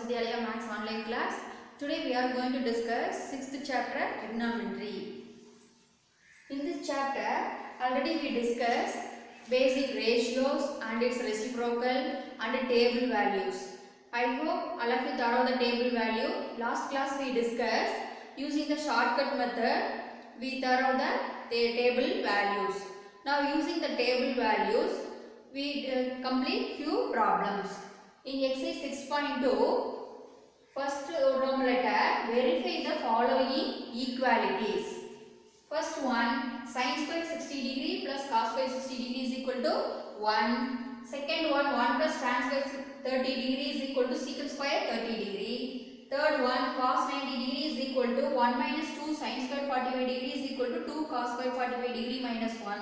Vidyalaya Maths online class. Today we are going to discuss 6th chapter trigonometry. In this chapter already we discussed basic ratios and its reciprocal and table values. I hope all of you thought of the table value. Last class we discussed using the shortcut method we thought of the table values. Now using the table values we complete few problems. In exercise 6.2, first Roman letter, verify the following equalities. First one, sin square 60 degree plus cos square 60 degree is equal to 1. Second one, 1 plus tan square 30 degree is equal to secant square 30 degree. Third one, cos 90 degree is equal to 1 minus 2 sin square 45 degree is equal to 2 cos square 45 degree minus 1.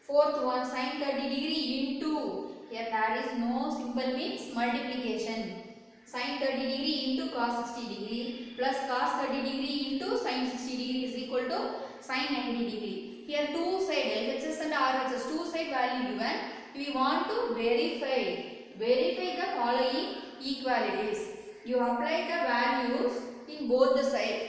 Fourth one, sin 30 degree into, here there is no simple means multiplication. Sin 30 degree into cos 60 degree plus cos 30 degree into sin 60 degree is equal to sin 90 degree. Here two side LHS and RHS two side value given. We want to verify the following equalities. You apply the values in both the side.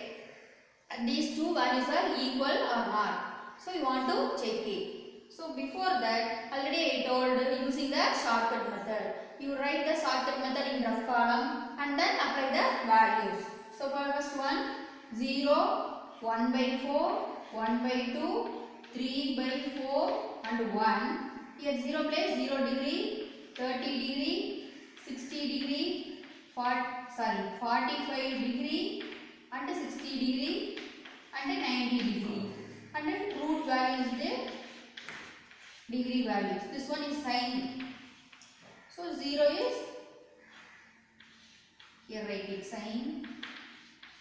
These two values are equal or not. So you want to check it. So before that, already I told using the shortcut method. You write the shortcut method in rough column and then apply the values. So for first one, 0, 1 by 4, 1 by 2, 3 by 4 and 1. Here 0 place 0 degree, 30 degree, 60 degree, 45 degree and 60 degree and 90 degree. And then root value is there. Degree values. This one is sine. So 0 is, here write it sine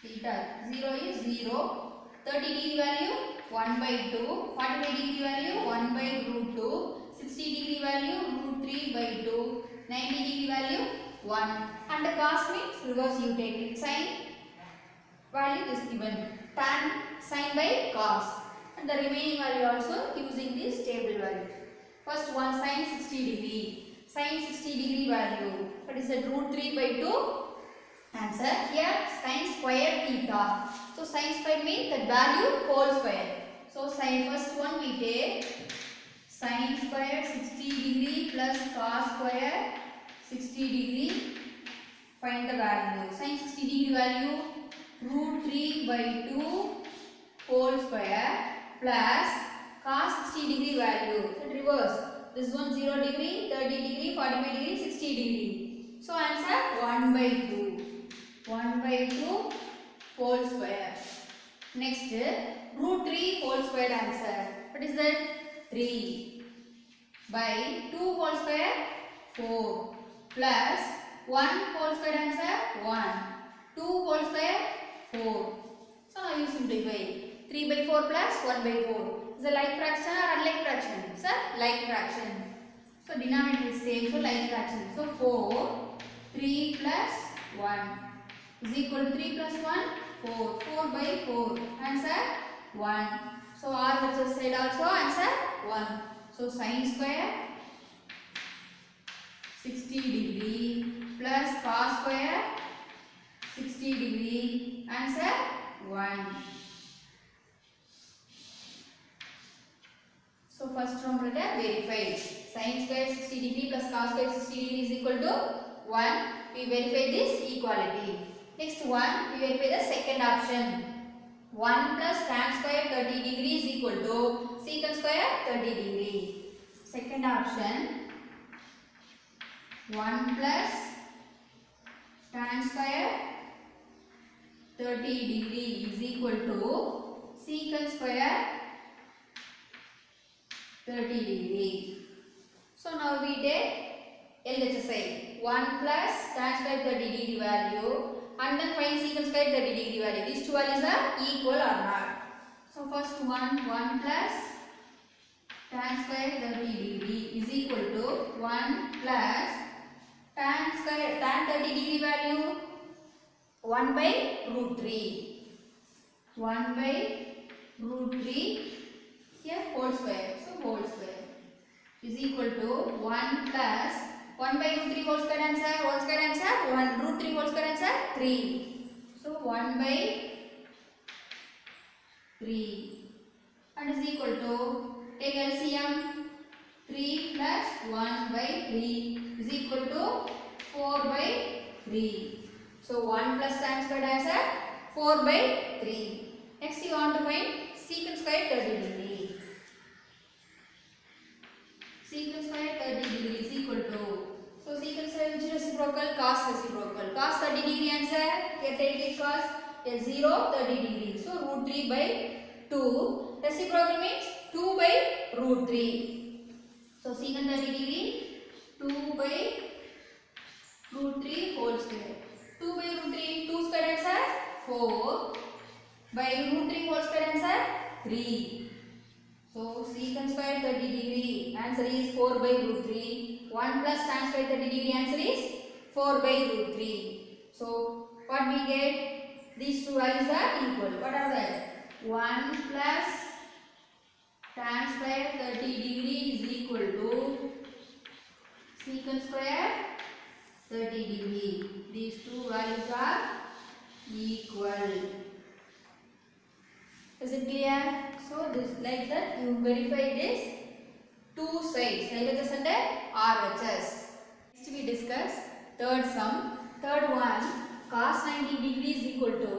theta. 0 is 0. 30 degree value 1 by 2. 45 degree value 1 by root 2. 60 degree value root 3 by 2. 90 degree value 1. And the cos means reverse you take it. Sine value is given. Tan sine by cos. And the remaining value also using this table value. First one, sin 60 degree. Sin 60 degree value. That is at root 3 by 2. Answer. Here sin square theta. So sin square means that value whole square. So sin first one we take sin square 60 degree plus cos square 60 degree. Find the value. Sin 60 degree value root 3 by 2 whole square plus cos 60 degree value. So reverse. This one 0 degree, 30 degree, 45 degree, 60 degree. So answer 1 by 2. 1 by 2 whole square. Next root 3 whole square answer. What is that? 3 by 2 whole square 4 plus 1 whole square answer 1. 2 whole square 4. So now you simplify. 3 by 4 plus 1 by 4. Is a like fraction or unlike fraction? Sir, like fraction. So denominator is same, so like fraction. So 4, 3 plus 1 is equal to 3 plus 1, 4. 4 by 4. Answer 1. So R versus side also answer 1. So sin square 60 degree plus cos square 60 degree. Answer 1. So first from letter verified. Sin square 60 degree plus cos square 60 degree is equal to 1. We verify this equality. Next one, we verify the second option. 1 plus tan square 30 degree is equal to secant square 30 degree. Second option, 1 plus tan square 30 degree is equal to secant square 30 degree. So now we take LHS 1 plus tan square 30 degree value and then find secant square 30 degree value. These two values are equal or not. So first one, 1 plus tan square 30 degree is equal to 1 plus tan 30 degree value 1 by root 3. 1 by root 3 here whole square. So whole square is equal to 1 plus 1 by root 3 whole square answer 1 root 3 whole square answer 3. So 1 by 3 and is equal to, take LCM, 3 plus 1 by 3 is equal to 4 by 3. So 1 plus tan squared answer 4 by 3. Next you want to find secant squared 30 degree. Secant squared 30 degree is equal to, so secant squared which reciprocal? Cos reciprocal. Cos 30 degree answer, here take cos, here 0 30 degree. So root 3 by 2. Reciprocal means 2 by root 3. So secant 30 degree 2 by root 3 whole square. 2 by root 3, 2 square answer 4 by root 3 whole square answer 3. So secant square 30 degree answer is 4 by root 3. 1 plus tan square 30 degree answer is 4 by root 3. So what we get? These two values are equal. What are that? 1 plus tan square 30 degree is equal to secant square 30 degree. These two values are equal. Is it clear? So this like that you verify this two sides LHS and RHS. Next we discuss third sum. Third one, cos 90 degree is equal to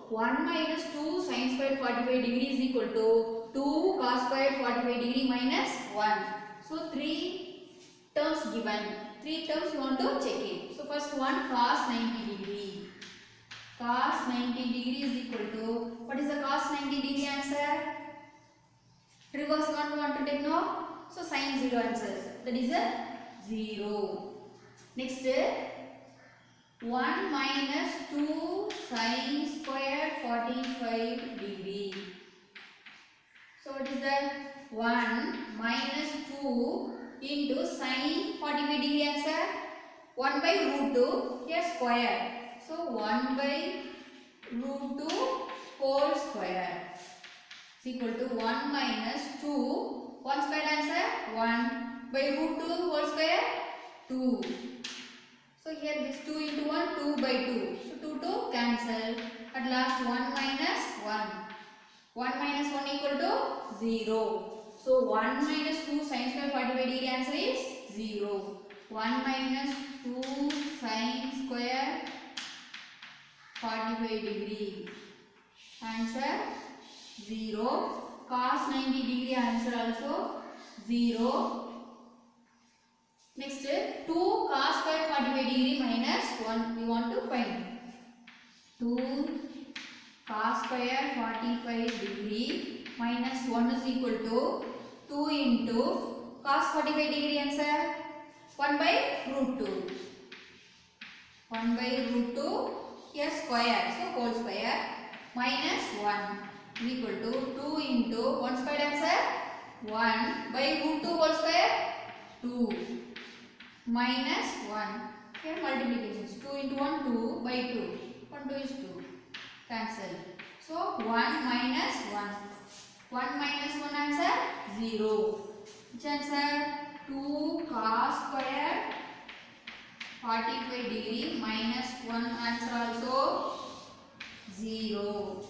1 minus 2 sin squared 45 degree is equal to 2 cos squared 45 degree minus 1. So 3 terms given. 3 terms you want to check it. So first one, cos 90 degree. Cos 90 degree is equal to, what is the cos 90 degree answer? Reverse one we want to take now. So sin 0 answers. That is a 0. Next 1 minus 2 sin square 45 degree. So what is that? 1 minus 2 into sin 45 degree answer. 1 by root 2, here square. So 1 by root 2 whole square is equal to 1 minus 2, 1 square answer 1 by root 2 whole square 2. So here this 2 into 1, 2 by 2. So 2 to cancel. At last 1 minus 1. 1 minus 1 equal to 0. So 1 minus 2 sin square 45 degree answer is 0. 1 minus 2 sin square 45 degree answer 0. Cos 90 degree answer also 0. Next 2 cos square 45 degree minus 1 we want to find. 2 cos square 45 degree minus 1 is equal to 2 into cos 45 degree answer 1 by root 2. 1 by root 2 here square, so whole square minus 1 is equal to 2 into 1 square answer 1 by root 2 whole square 2 minus 1. Here multiplications 2 into 1 2 by 2. 1 2 is 2. Cancel. So 1 minus 1. 1 minus 1 answer 0. Which answer? 2 cos square 45 degree minus 1 answer also 0.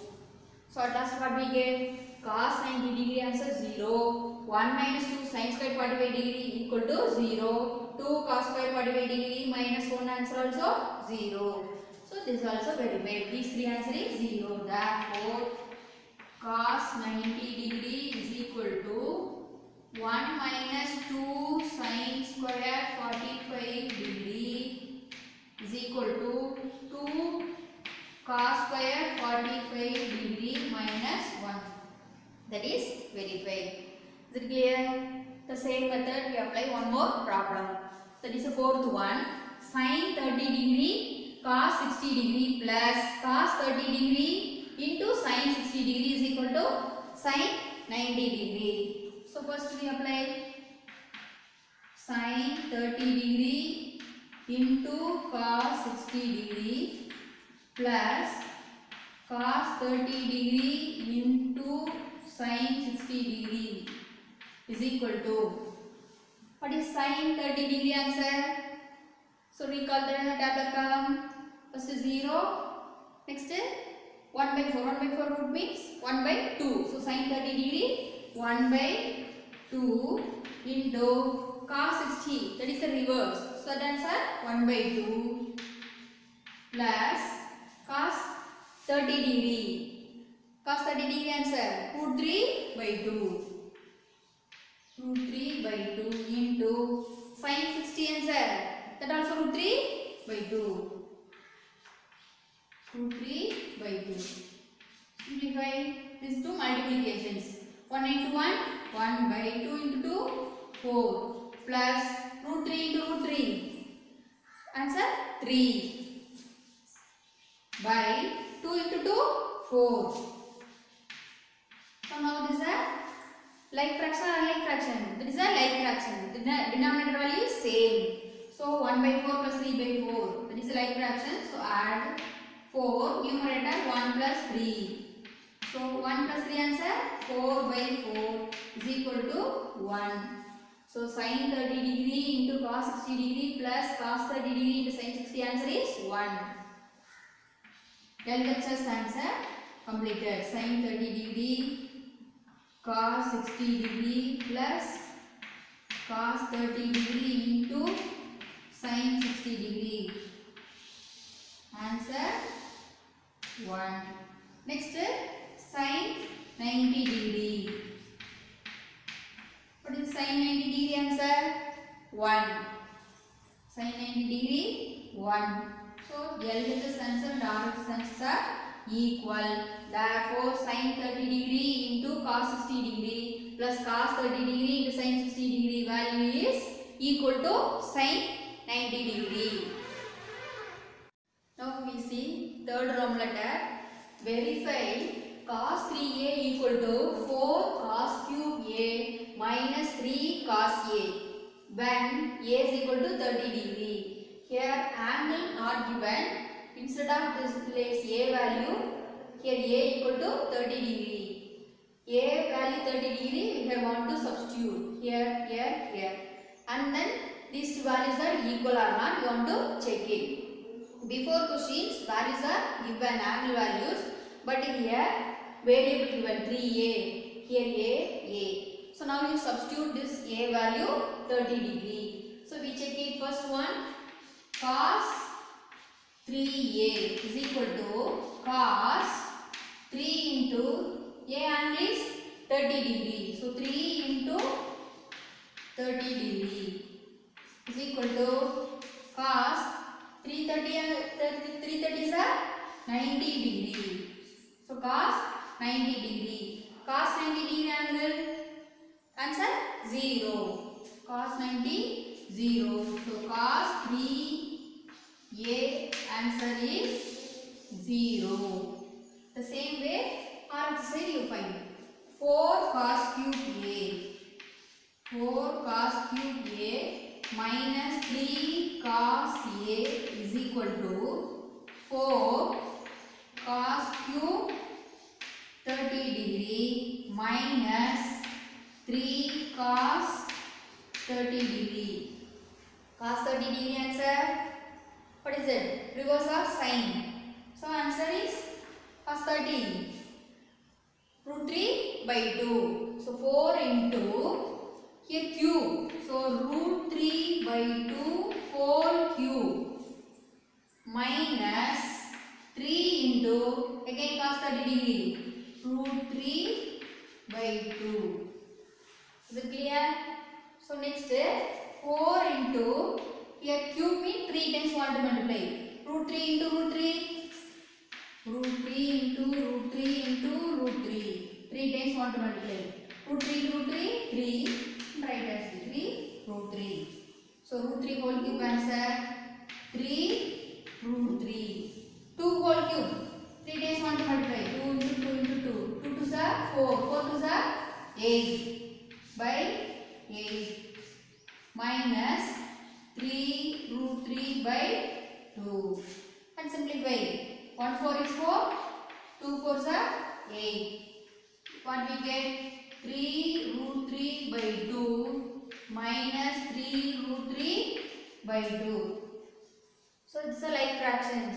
So at last what we get? Cos 90 degree answer 0. 1 minus 2 sin square 45 degree equal to 0. 2 cos square 45 degree minus 1 answer also 0. So this also verified. These three answer is 0. Therefore cos 90 degree is equal to 1 minus 2 sin square 45 degree is equal to 2 cos square 45 degree minus 1. That is verified. Is it clear? The same method we apply one more problem. That is the fourth one. Sin 30 degree cos 60 degree plus cos 30 degree into sin 60 degree is equal to sin 90 degree. So first we apply sin 30 degree into cos 60 degree plus cos 30 degree into sin 60 degree is equal to, what is sin 30 degree answer? So recall the tablet column. First is 0. Next 1 by 4. 1 by 4 root means 1 by 2. So sin 30 degree 1 by 2 into cos 60. That is the reverse. So that answer 1 by 2 plus cos 30 degree. Cos 30 degree answer root 3 by 2. Root 3 by 2 into sin 60 answer. That also root 3 by 2. Root 3 by 2. Simplify these two multiplications. 1 into 1, 1 by 2 into 2, 4 plus root 3 into root 3. Answer 3 by 2 into 2, 4. So now this is a like fraction or unlike fraction. This is a like fraction. The denominator value is same. So 1 by 4 plus 3 by 4. That is a like fraction. So add 4. Numerator 1 plus 3. So 1 plus 3 answer 4 by 4 is equal to 1. So sin 30 degree into cos 60 degree plus cos 30 degree into sin 60 answer is 1. LHS answer completed. Sin 30 degree cos 60 degree plus cos 30 degree into sin 60 degree. Answer 1. Next sin 90 degree. What is sin 90 degree answer? 1. Sin 90 degree 1. So LHS answer and RHS answers are equal. Therefore sin 30 degree into cos 60 degree plus cos 30 degree into sin 60 degree value is equal to sin 90 degree. Now we see third Roman letter. Verify cos 3a equal to 4 cos cube a minus 3 cos a when a is equal to 30 degree. Here angle not given. Instead of this place a value, here a equal to 30 degree. A value 30 degree we have want to substitute here, here, here. And then these two values are equal or not, we want to check it. Before questions, values are given angle values, but here variable given 3a, here a. So now you substitute this a value 30 degree. So we check it. First one, cos 3a is equal to cos 3 into a angle is 30 degree. So 3 into 30 degree is equal to cos 330 is a 90 degree. So cos 90 degree. Cos 90 degree angle answer 0. Cos 90 0. So cos 3a answer is 0. The same way RHS side you find 4 cos cube a. 4 cos cube a minus 3 cos a is equal to 4 cos cube 30 degree minus 3 cos 30 degree. Cos 30 degree answer, what is it? Reverse of sine. So answer is cos 30 root 3 by 2. So 4 into here cube. So root 3 by 2 whole cube minus 3 into again cos 30 degree root 3 by 2. Is it clear? So next 4 into here cube means 3 times we want to multiply. Root 3 into root 3. Root 3 into root 3 into root 3. 3 times we want to multiply. Root 3 into root 3, 3. Write as 3 root 3. So root 3 whole cube answer 3 root 3. 2 whole cube. 3 times we want to multiply. 2 into 2 into 2. 2 2s are 4. 4 2s are 8 by 8 minus 3 root 3 by 2 and simplify. 1 4 is 4, 2 4s are 8. What we get? 3 root 3 by 2 minus 3 root 3 by 2. So it's a like fractions.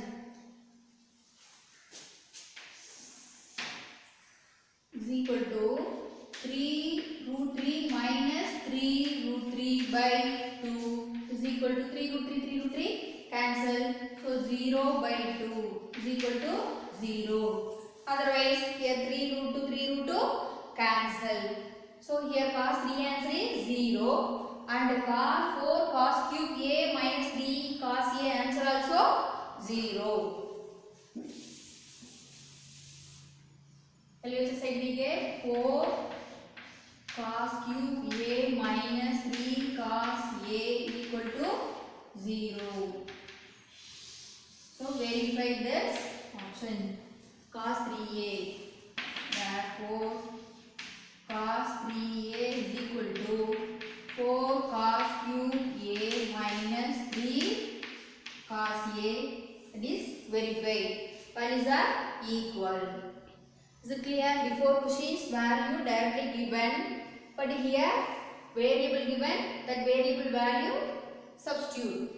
root 3 minus 3 root 3 by 2 is equal to 3 root 3 3 root 3 cancel. So 0 by 2 is equal to 0. Otherwise here 3 root 2 3 root 2 cancel. So here cos 3 answer is 0 and cos 4 cos cube a minus 3 cos a answer also 0. LHS side we get 4 cos cube a minus 3 cos a equal to 0. So verify this option cos 3a. Therefore cos 3a is equal to 4 cos cube a minus 3 cos a. That is verified. Values are equal. Is it clear? Before questions value directly given, but here variable given, that variable value substitute.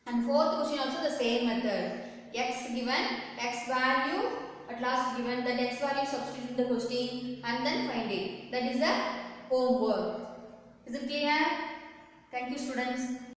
And fourth question also the same method. X given, x value at last given, that x value substitute in the question and then find it. That is the homework. Is it clear? Thank you students.